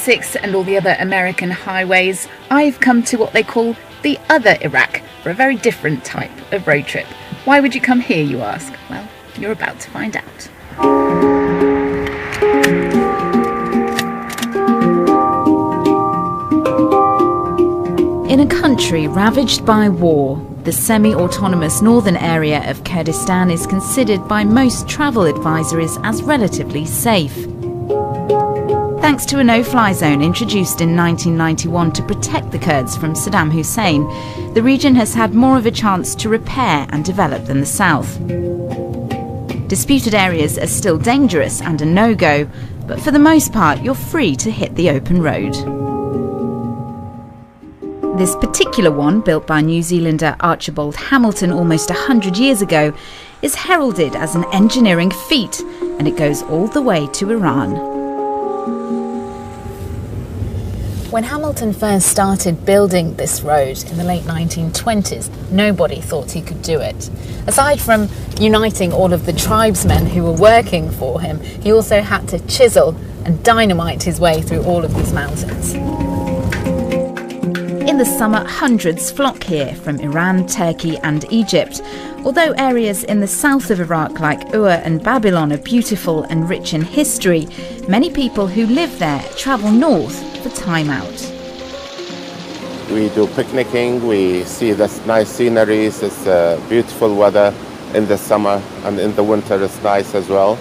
I-86 and all the other American highways, I've come to what they call the other Iraq for a very different type of road trip. Why would you come here, you ask? Well, you're about to find out. In a country ravaged by war, the semi-autonomous northern area of Kurdistan is considered by most travel advisories as relatively safe. Thanks to a no-fly zone introduced in 1991 to protect the Kurds from Saddam Hussein, the region has had more of a chance to repair and develop than the south. Disputed areas are still dangerous and a no-go, but for the most part you're free to hit the open road. This particular one, built by New Zealander Archibald Hamilton almost 100 years ago, is heralded as an engineering feat, and it goes all the way to Iran. When Hamilton first started building this road in the late 1920s, nobody thought he could do it. Aside from uniting all of the tribesmen who were working for him, he also had to chisel and dynamite his way through all of these mountains. In the summer, hundreds flock here from Iran, Turkey and Egypt. Although areas in the south of Iraq like Ur and Babylon are beautiful and rich in history, many people who live there travel north for time out. We do picnicking, we see this nice sceneries, it's beautiful weather in the summer, and in the winter it's nice as well.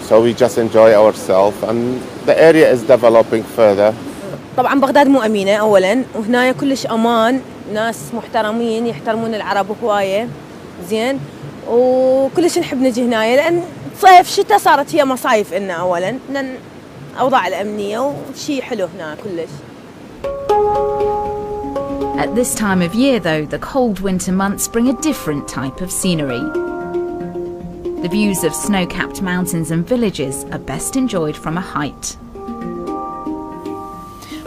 So we just enjoy ourselves, and the area is developing further. طبعا بغداد مو أمينة أولاً، وهنا كلش أمان، ناس محترمين يحترمون العرب هواية زين، وكلش نحب نجي هنا لأن صيف شتاء صارت هي مصايف إلنا أولاً، لأن أوضاع الأمنية وشي حلو هنا كلش. At this time of year though, the cold winter months bring a different type of scenery. The views of snow-capped mountains and villages are best enjoyed from a height.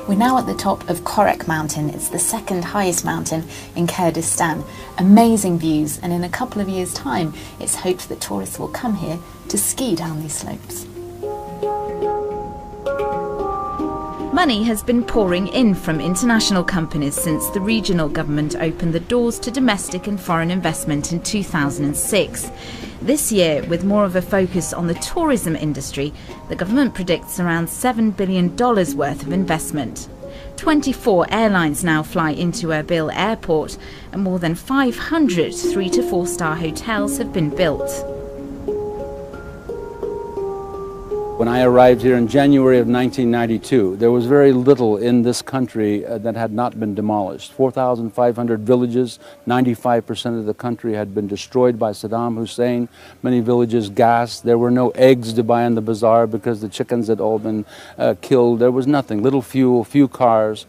We're now at the top of Korek Mountain. It's the second highest mountain in Kurdistan. Amazing views, and in a couple of years' time, it's hoped that tourists will come here to ski down these slopes. Money has been pouring in from international companies since the regional government opened the doors to domestic and foreign investment in 2006. This year, with more of a focus on the tourism industry, the government predicts around $7 billion worth of investment. 24 airlines now fly into Erbil airport, and more than 500 3- to 4-star hotels have been built. When I arrived here in January of 1992, there was very little in this country that had not been demolished. 4,500 villages, 95% of the country had been destroyed by Saddam Hussein. Many villages gassed. There were no eggs to buy in the bazaar because the chickens had all been killed. There was nothing, little fuel, few cars.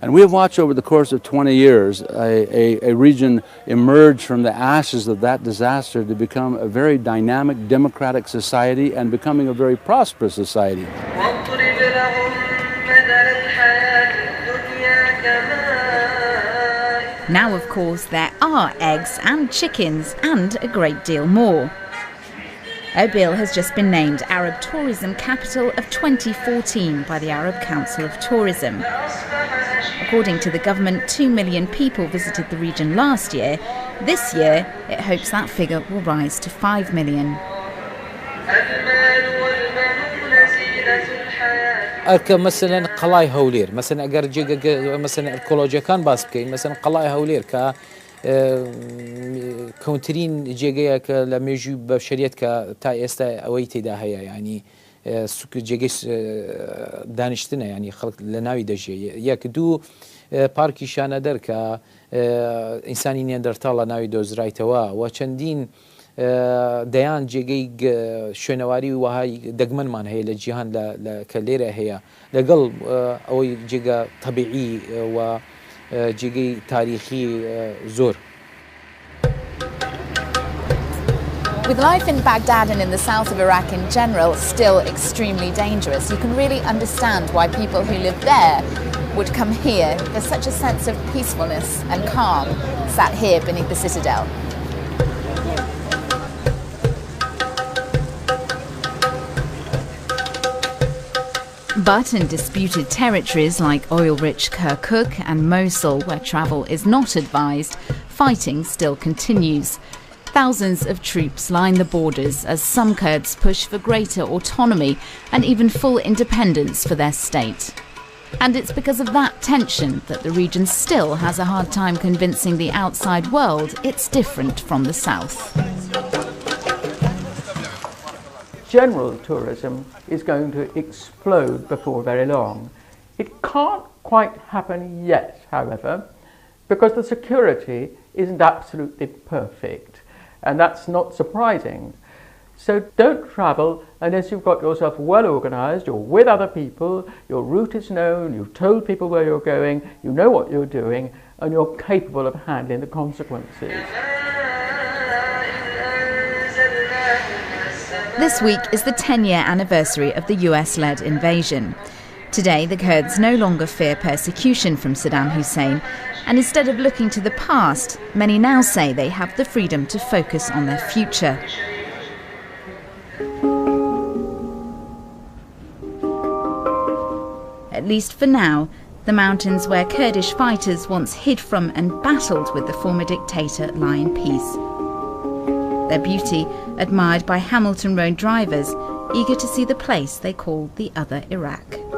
And we have watched over the course of 20 years a region emerge from the ashes of that disaster to become a very dynamic, democratic society and becoming a very prosperous society. Now, of course, there are eggs and chickens and a great deal more. Erbil has just been named Arab Tourism Capital of 2014 by the Arab Council of Tourism. According to the government, 2 million people visited the region last year. This year, it hopes that figure will rise to 5 million. أركب مثلا قلاي هولير مثلا أجر جيجا مثلا الكولوجيا كان باسكي مثلا قلاي هولير ك كونترين جيجا كلميجي بشريت كتاي استا أويتي ده هي يعني سك جيجس دانشتنا يعني خلق لناوي دجي ياك دو باركي شانا در ك إنساني نياندرتالا ناوي دوزراي توا وچندين ديان جيجي شنواري وهاي دقمن مان هي للجهان لكليرة هي لقل أو جيجا طبيعي و جيجي تاريخي زور. With life in Baghdad and in the south of Iraq in general still extremely dangerous, you can really understand why people who live there would come here. There's such a sense of peacefulness and calm sat here beneath the citadel. But in disputed territories like oil-rich Kirkuk and Mosul, where travel is not advised, fighting still continues. Thousands of troops line the borders as some Kurds push for greater autonomy and even full independence for their state. And it's because of that tension that the region still has a hard time convincing the outside world it's different from the south. General tourism is going to explode before very long. It can't quite happen yet, however, because the security isn't absolutely perfect, and that's not surprising. So don't travel unless you've got yourself well organised, you're with other people, your route is known, you've told people where you're going, you know what you're doing, and you're capable of handling the consequences. This week is the 10-year anniversary of the US-led invasion. Today, the Kurds no longer fear persecution from Saddam Hussein, and instead of looking to the past, many now say they have the freedom to focus on their future. At least for now, the mountains where Kurdish fighters once hid from and battled with the former dictator lie in peace. Their beauty admired by Hamilton Road drivers, eager to see the place they call the other Iraq.